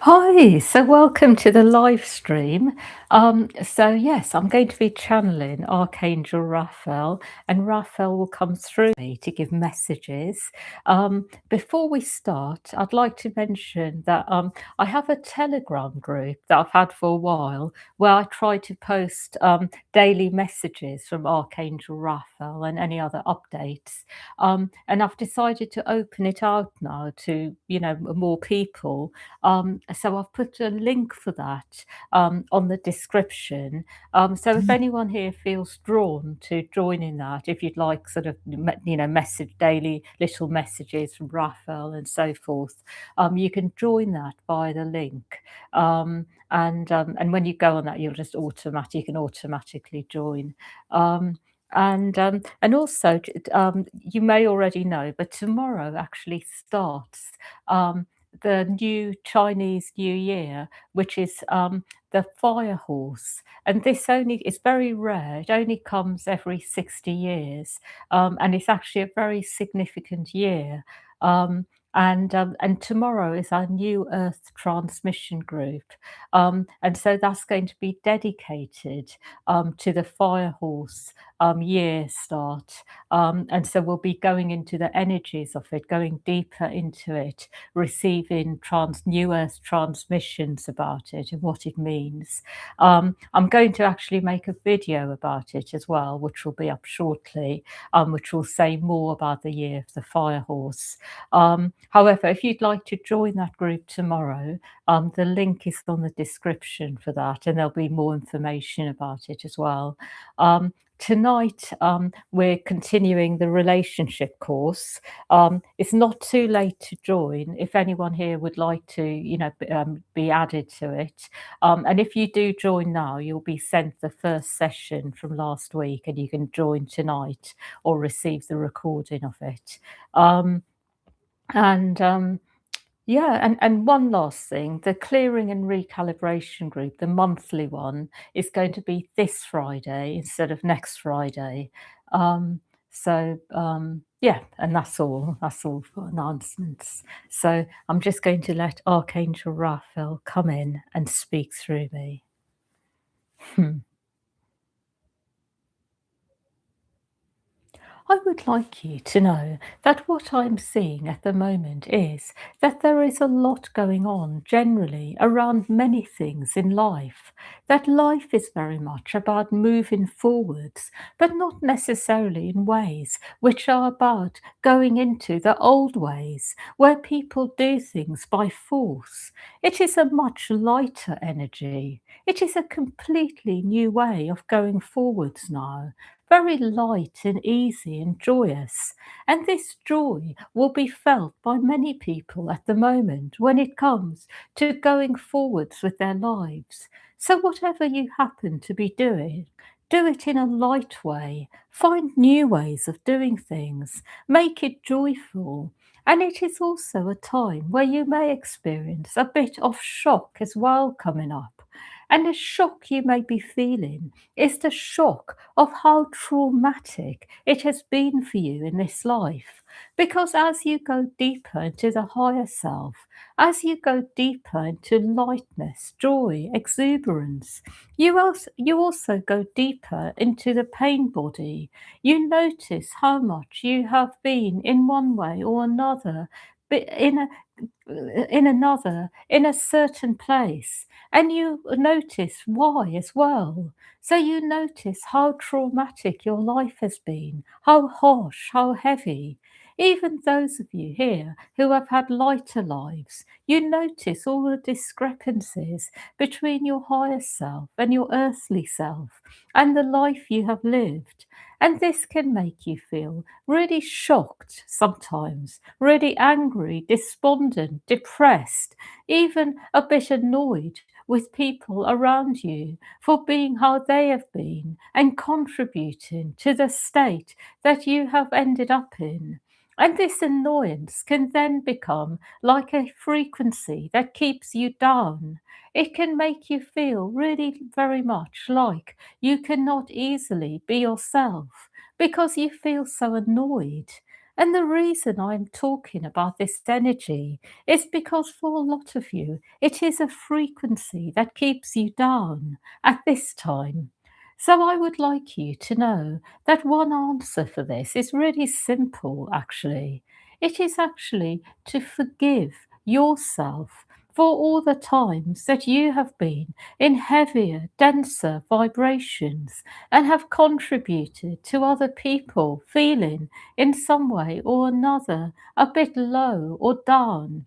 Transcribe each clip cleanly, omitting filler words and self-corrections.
Hi, so welcome to the live stream. Yes, I'm going to be channeling Archangel Raphael, and Raphael will come through me to give messages. Before we start, I'd like to mention that I have a Telegram group that I've had for a while where I try to post daily messages from Archangel Raphael and any other updates. And I've decided to open it out now to, more people. So I've put a link for that on the description. So if anyone here feels drawn to joining that, if you'd like sort of message daily little messages from Raphael and so forth, you can join that via the link. And when you go on that, you can automatically join. And also, you may already know, but tomorrow actually starts. The new Chinese New Year, which is the fire horse. And this only is very rare. It only comes every 60 years. And it's actually a very significant year. And tomorrow is our new Earth transmission group. And so that's going to be dedicated to the fire horse year start. And so we'll be going into the energies of it, going deeper into it, receiving new earth transmissions about it and what it means. I'm going to actually make a video about it as well, which will be up shortly, which will say more about the year of the fire horse. However, if you'd like to join that group tomorrow, the link is on the description for that, and there'll be more information about it as well. Tonight, we're continuing the relationship course. It's not too late to join if anyone here would like to, be added to it. And if you do join now, you'll be sent the first session from last week, and you can join tonight or receive the recording of it. Um, and yeah, and one last thing, the clearing and recalibration group, the monthly one, is going to be this Friday instead of next Friday. Yeah, and that's all. That's all for announcements. So I'm just going to let Archangel Raphael come in and speak through me. I would like you to know that what I'm seeing at the moment is that there is a lot going on generally around many things in life. That life is very much about moving forwards, but not necessarily in ways which are about going into the old ways where people do things by force. It is a much lighter energy. It is a completely new way of going forwards now, very light and easy and joyous. And this joy will be felt by many people at the moment when it comes to going forwards with their lives. So, whatever you happen to be doing, do it in a light way. Find new ways of doing things. Make it joyful. And it is also a time where you may experience a bit of shock as well coming up. And the shock you may be feeling is the shock of how traumatic it has been for you in this life. Because as you go deeper into the higher self, as you go deeper into lightness, joy, exuberance, you also go deeper into the pain body. You notice how much you have been in one way or another, but in a certain place, and you notice why as well. So you notice how traumatic your life has been, how harsh, how heavy. Even those of you here who have had lighter lives, you notice all the discrepancies between your higher self and your earthly self and the life you have lived. And this can make you feel really shocked sometimes, really angry, despondent, depressed, even a bit annoyed with people around you for being how they have been and contributing to the state that you have ended up in. And this annoyance can then become like a frequency that keeps you down. It can make you feel really very much like you cannot easily be yourself because you feel so annoyed. And the reason I'm talking about this energy is because for a lot of you, it is a frequency that keeps you down at this time. So I would like you to know that one answer for this is really simple, actually. It is actually to forgive yourself for all the times that you have been in heavier, denser vibrations and have contributed to other people feeling in some way or another a bit low or down.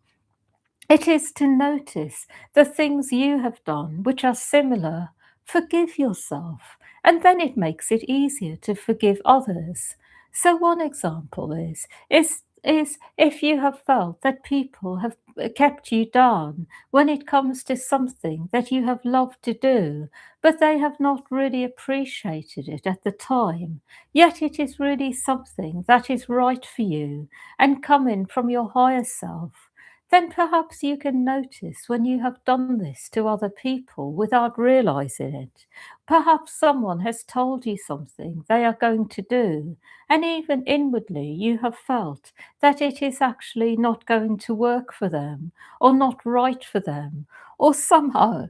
It is to notice the things you have done which are similar. Forgive yourself, and then it makes it easier to forgive others. So one example is if you have felt that people have kept you down when it comes to something that you have loved to do, but they have not really appreciated it at the time, yet it is really something that is right for you and coming from your higher self, then perhaps you can notice when you have done this to other people without realizing it. Perhaps someone has told you something they are going to do, and even inwardly you have felt that it is actually not going to work for them, or not right for them, or somehow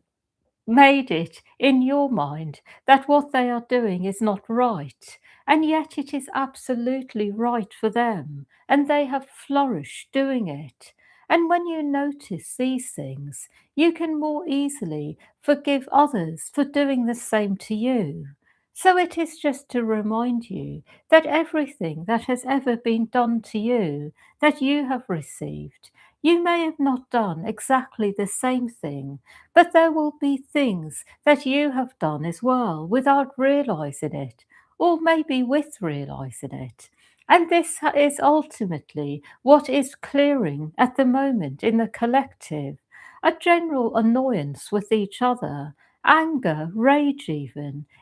made it in your mind that what they are doing is not right, and yet it is absolutely right for them, and they have flourished doing it. And when you notice these things, you can more easily forgive others for doing the same to you. So it is just to remind you that everything that has ever been done to you, that you have received, you may have not done exactly the same thing, but there will be things that you have done as well without realizing it, or maybe with realizing it. And this is ultimately what is clearing at the moment in the collective, a general annoyance with each other, anger, rage,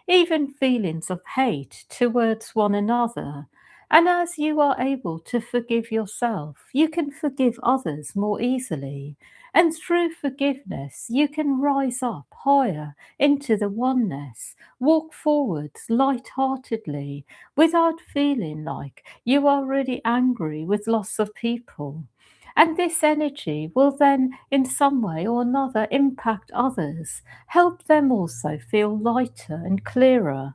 even feelings of hate towards one another. And as you are able to forgive yourself, you can forgive others more easily. And through forgiveness, you can rise up higher into the oneness, walk forwards light-heartedly, without feeling like you are really angry with lots of people. And this energy will then, in some way or another, impact others, help them also feel lighter and clearer.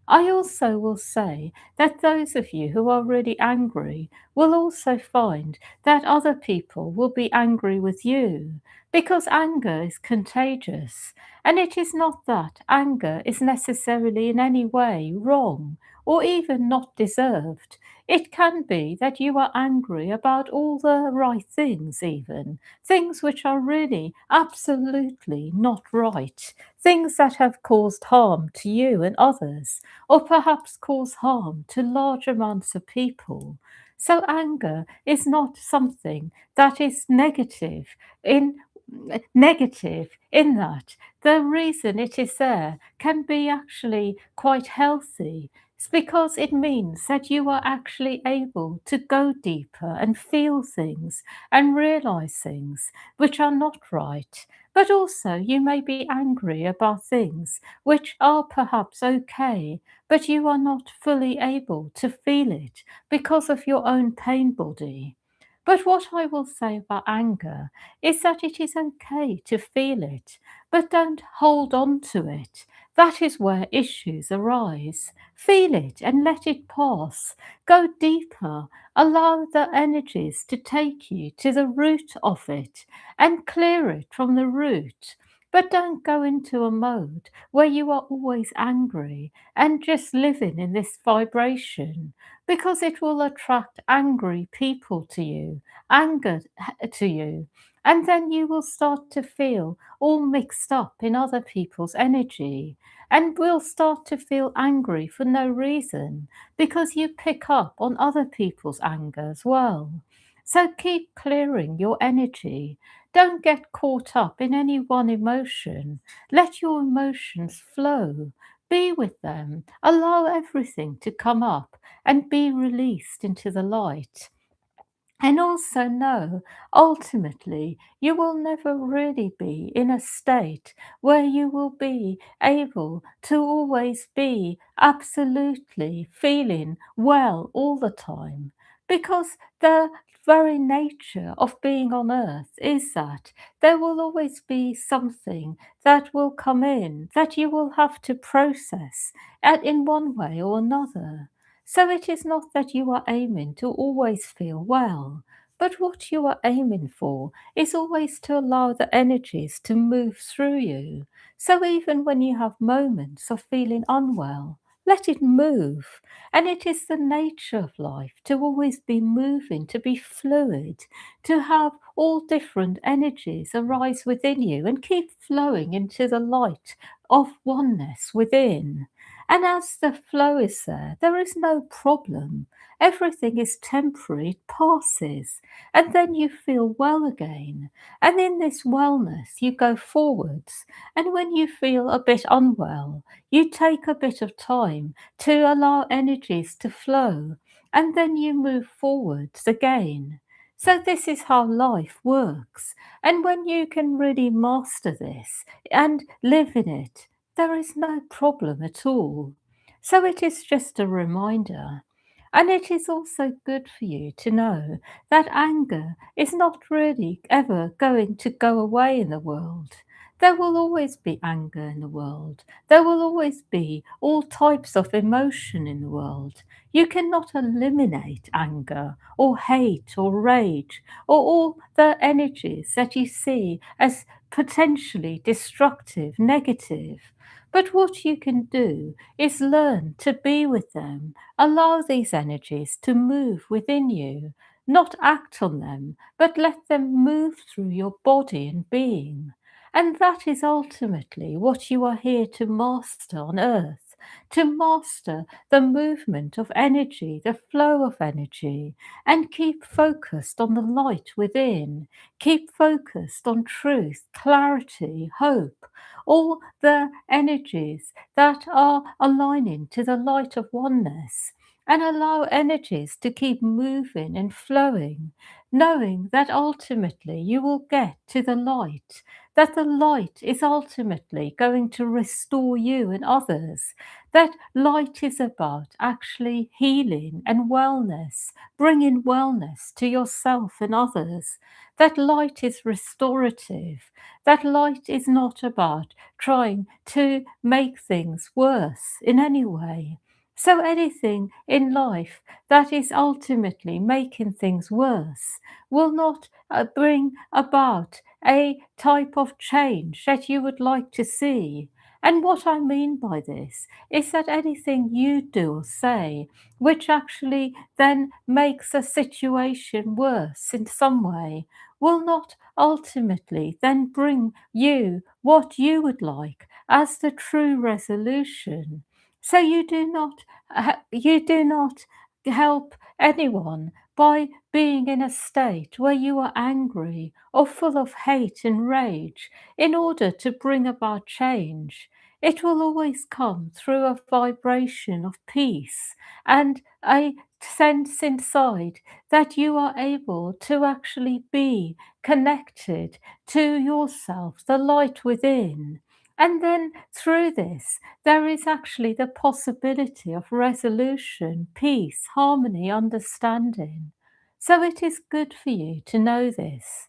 I also will say that those of you who are really angry will also find that other people will be angry with you, because anger is contagious, and it is not that anger is necessarily in any way wrong or even not deserved. It can be that you are angry about all the right things, even things which are really absolutely not right, things that have caused harm to you and others, or perhaps cause harm to large amounts of people. So anger is not something that is negative in that the reason it is there can be actually quite healthy. It's because it means that you are actually able to go deeper and feel things and realize things which are not right. But also, you may be angry about things which are perhaps okay, but you are not fully able to feel it because of your own pain body. But what I will say about anger is that it is okay to feel it, but don't hold on to it. That is where issues arise. Feel it and let it pass. Go deeper. Allow the energies to take you to the root of it and clear it from the root. But don't go into a mode where you are always angry and just living in this vibration, because it will attract angry people to you, anger to you. And then you will start to feel all mixed up in other people's energy, and will start to feel angry for no reason because you pick up on other people's anger as well. So keep clearing your energy. Don't get caught up in any one emotion. Let your emotions flow. Be with them. Allow everything to come up and be released into the light. And also know, ultimately, you will never really be in a state where you will be able to always be absolutely feeling well all the time. because the very nature of being on earth is that there will always be something that will come in that you will have to process in one way or another. So it is not that you are aiming to always feel well, but what you are aiming for is always to allow the energies to move through you. So even when you have moments of feeling unwell, let it move. And it is the nature of life to always be moving, to be fluid, to have all different energies arise within you and keep flowing into the light of oneness within. And as the flow is there, there is no problem. Everything is temporary, it passes, and then you feel well again. And in this wellness, you go forwards. And when you feel a bit unwell, you take a bit of time to allow energies to flow, and then you move forwards again. So, this is how life works. And when you can really master this and live in it, there is no problem at all. So, it is just a reminder. And it is also good for you to know that anger is not really ever going to go away in the world. There will always be anger in the world. There will always be all types of emotion in the world. You cannot eliminate anger or hate or rage or all the energies that you see as potentially destructive, negative. But what you can do is learn to be with them, allow these energies to move within you, not act on them, but let them move through your body and being. And that is ultimately what you are here to master on earth, to master the movement of energy, the flow of energy, and keep focused on the light within, keep focused on truth, clarity, hope, all the energies that are aligning to the light of oneness. And allow energies to keep moving and flowing, knowing that ultimately you will get to the light, that the light is ultimately going to restore you and others, that light is about actually healing and wellness, bringing wellness to yourself and others, that light is restorative, that light is not about trying to make things worse in any way. So anything in life that is ultimately making things worse will not bring about a type of change that you would like to see. And what I mean by this is that anything you do or say which actually then makes a situation worse in some way will not ultimately then bring you what you would like as the true resolution. So you do not help anyone by being in a state where you are angry or full of hate and rage in order to bring about change. It will always come through a vibration of peace and a sense inside that you are able to actually be connected to yourself, the light within. And then through this, there is actually the possibility of resolution, peace, harmony, understanding. So it is good for you to know this.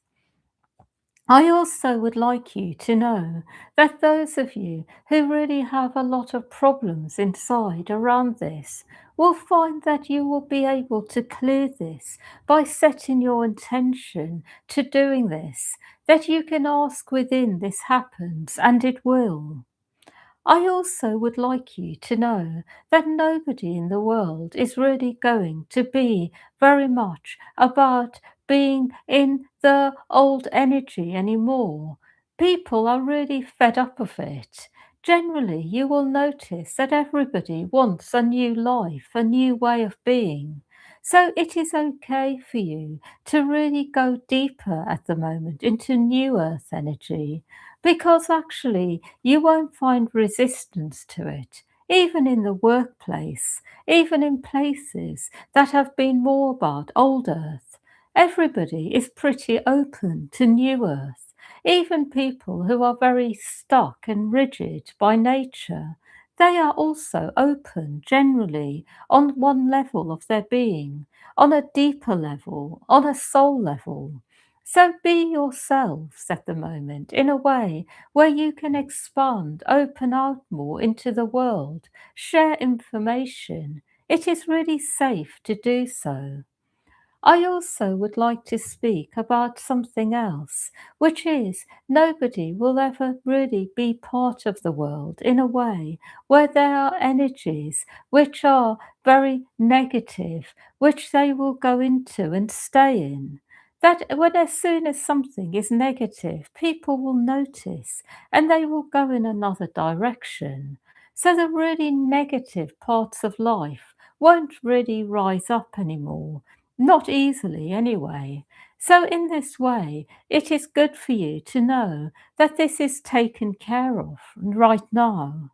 I also would like you to know that those of you who really have a lot of problems inside around this will find that you will be able to clear this by setting your intention to doing this, that you can ask within this happens and it will. I also would like you to know that nobody in the world is really going to be very much about being in the old energy anymore. People are really fed up of it. Generally, you will notice that everybody wants a new life, a new way of being. So it is okay for you to really go deeper at the moment into new earth energy, because actually you won't find resistance to it, even in the workplace, even in places that have been more about old earth. Everybody is pretty open to new earth, even people who are very stuck and rigid by nature. They are also open generally on one level of their being, on a deeper level, on a soul level. So be yourselves at the moment in a way where you can expand, open out more into the world, share information. It is really safe to do so. I also would like to speak about something else, which is nobody will ever really be part of the world in a way where there are energies which are very negative, which they will go into and stay in. That when as soon as something is negative, people will notice and they will go in another direction. So the really negative parts of life won't really rise up anymore, not easily, anyway. So, in this way, it is good for you to know that this is taken care of right now.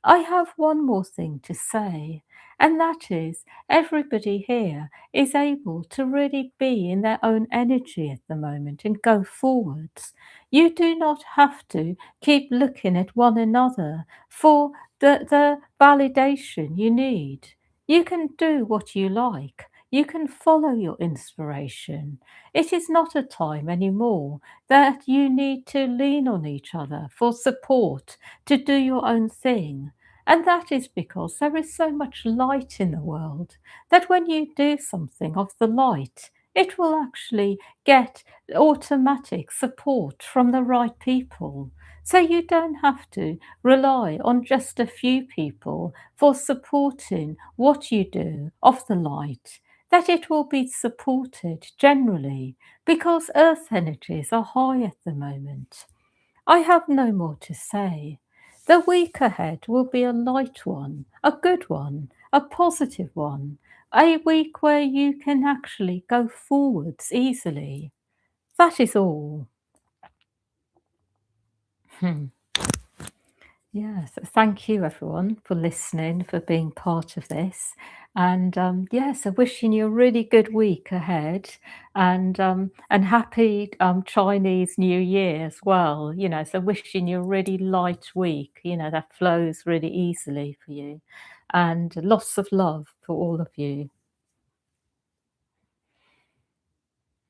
I have one more thing to say, and that is everybody here is able to really be in their own energy at the moment and go forwards. You do not have to keep looking at one another for the validation you need. You can do what you like. You can follow your inspiration. It is not a time anymore that you need to lean on each other for support to do your own thing. And that is because there is so much light in the world that when you do something of the light, it will actually get automatic support from the right people. So you don't have to rely on just a few people for supporting what you do of the light, that it will be supported generally because earth energies are high at the moment. I have no more to say. The week ahead will be a light one, a good one, a positive one, a week where you can actually go forwards easily. That is all. Hmm. Yes, thank you everyone for listening, for being part of this. And yes, I'm wishing you a really good week ahead and happy Chinese New Year as well. So wishing you a really light week, that flows really easily for you. And lots of love for all of you.